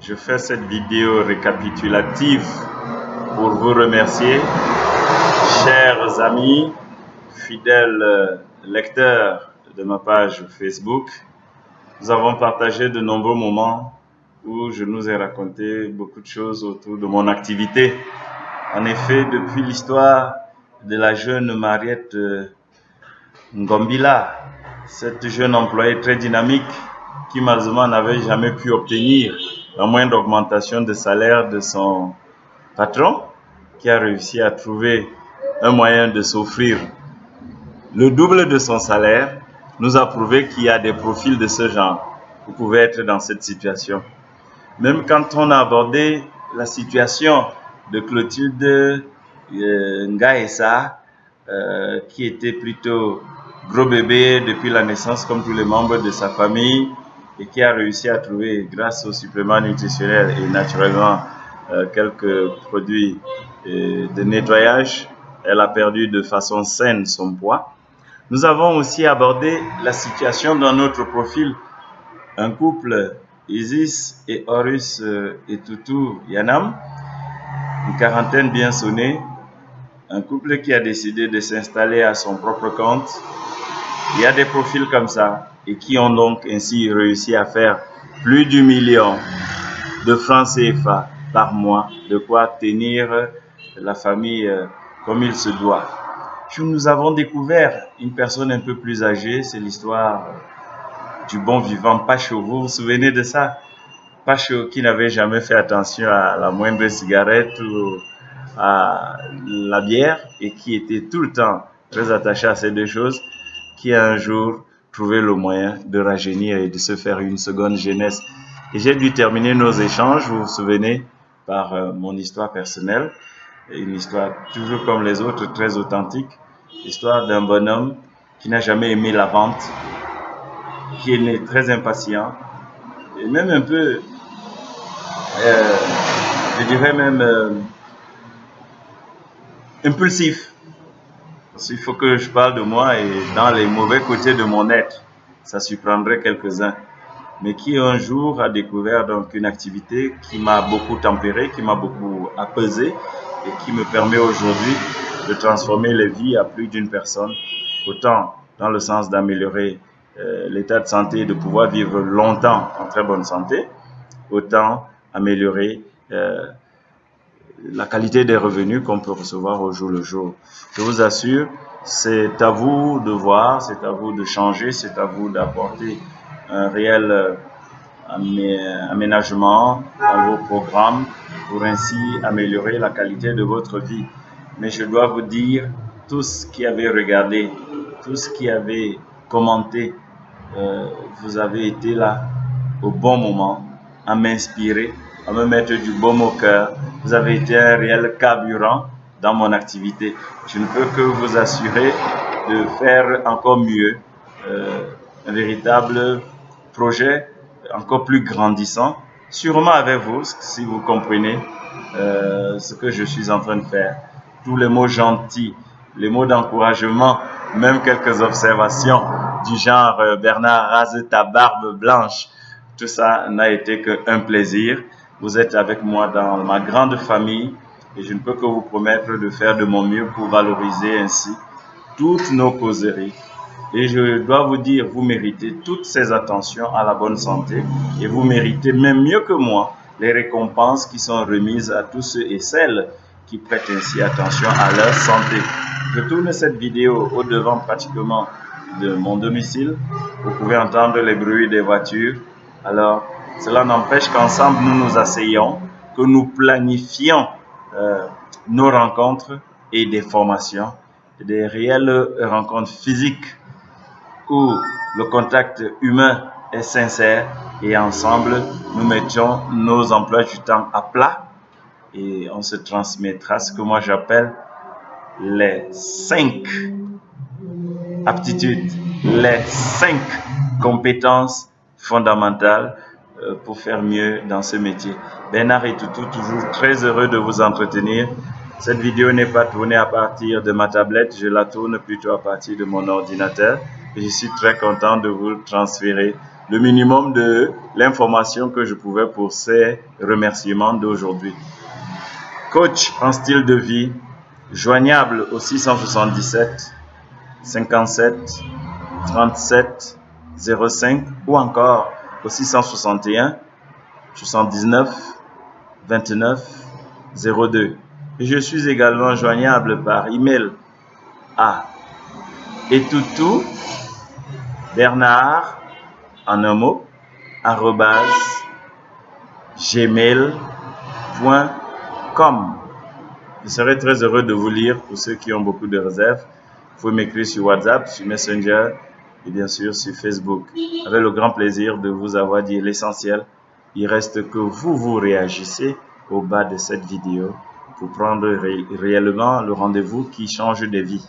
Je fais cette vidéo récapitulative pour vous remercier, chers amis, fidèles lecteurs de ma page Facebook. Nous avons partagé de nombreux moments où je nous ai raconté beaucoup de choses autour de mon activité. En effet, depuis l'histoire de la jeune Mariette Ngombila, cette jeune employée très dynamique qui malheureusement n'avait jamais pu obtenir la moindre augmentation de salaire de son patron, qui a réussi à trouver un moyen de s'offrir le double de son salaire, nous a prouvé qu'il y a des profils de ce genre. Vous pouvez être dans cette situation. Même quand on a abordé la situation de Clotilde Ngaïssa, qui était plutôt gros bébé depuis la naissance comme tous les membres de sa famille et qui a réussi à trouver grâce aux suppléments nutritionnels et naturellement quelques produits de nettoyage, elle a perdu de façon saine son poids. Nous avons aussi abordé la situation dans notre profil, un couple Isis et Horus et Toutou Yanam, une quarantaine bien sonnée, un couple qui a décidé de s'installer à son propre compte. Il y a des profils comme ça et qui ont donc ainsi réussi à faire plus d'1 million de francs CFA par mois, de quoi tenir la famille comme il se doit. Nous avons découvert une personne un peu plus âgée, c'est l'histoire du bon vivant Pacho. Vous vous souvenez de ça? Pacho qui n'avait jamais fait attention à la moindre cigarette ou à la bière et qui était tout le temps très attaché à ces deux choses, qui a un jour trouvé le moyen de rajeunir et de se faire une seconde jeunesse. Et j'ai dû terminer nos échanges, vous vous souvenez, par mon histoire personnelle, une histoire toujours comme les autres, très authentique, l'histoire d'un bonhomme qui n'a jamais aimé la vente, qui est né très impatient, et même un peu, je dirais même impulsif. Il faut que je parle de moi et dans les mauvais côtés de mon être, ça surprendrait quelques-uns. Mais qui un jour a découvert donc une activité qui m'a beaucoup tempéré, qui m'a beaucoup apaisé et qui me permet aujourd'hui de transformer les vies à plus d'une personne, autant dans le sens d'améliorer l'état de santé et de pouvoir vivre longtemps en très bonne santé, autant améliorer la qualité des revenus qu'on peut recevoir au jour le jour. Je vous assure, c'est à vous de voir, c'est à vous de changer, c'est à vous d'apporter un réel aménagement dans vos programmes pour ainsi améliorer la qualité de votre vie. Mais je dois vous dire, tous qui avez regardé, tous qui avez commenté, vous avez été là au bon moment à m'inspirer, à me mettre du baume au cœur. Vous avez été un réel carburant dans mon activité. Je ne peux que vous assurer de faire encore mieux, un véritable projet encore plus grandissant, sûrement avec vous, si vous comprenez ce que je suis en train de faire. Tous les mots gentils, les mots d'encouragement, même quelques observations du genre Bernard, rase ta barbe blanche. Tout ça n'a été qu'un plaisir. Vous êtes avec moi dans ma grande famille et je ne peux que vous promettre de faire de mon mieux pour valoriser ainsi toutes nos causeries. Et je dois vous dire, vous méritez toutes ces attentions à la bonne santé et vous méritez même mieux que moi les récompenses qui sont remises à tous ceux et celles qui prêtent ainsi attention à leur santé. Je tourne cette vidéo au devant pratiquement de mon domicile. Vous pouvez entendre les bruits des voitures. Alors, cela n'empêche qu'ensemble, nous nous asseyons, que nous planifions nos rencontres et des formations, des réelles rencontres physiques où le contact humain est sincère et ensemble, nous mettions nos emplois du temps à plat et on se transmettra ce que moi j'appelle les 5 aptitudes, les 5 compétences fondamentales pour faire mieux dans ce métier. Bernard et Toutou, toujours très heureux de vous entretenir. Cette vidéo n'est pas tournée à partir de ma tablette, je la tourne plutôt à partir de mon ordinateur. Et je suis très content de vous transférer le minimum de l'information que je pouvais pour ces remerciements d'aujourd'hui. Coach en style de vie, joignable au 677 57 37 05 ou encore au 661 79 29 02. Et je suis également joignable par email à etoutou Bernard en un mot @gmail.com. Je serai très heureux de vous lire pour ceux qui ont beaucoup de réserves. Vous pouvez m'écrire sur WhatsApp, sur Messenger et bien sûr sur Facebook. Avec le grand plaisir de vous avoir dit l'essentiel. Il reste que vous réagissez au bas de cette vidéo pour prendre réellement le rendez-vous qui change des vies.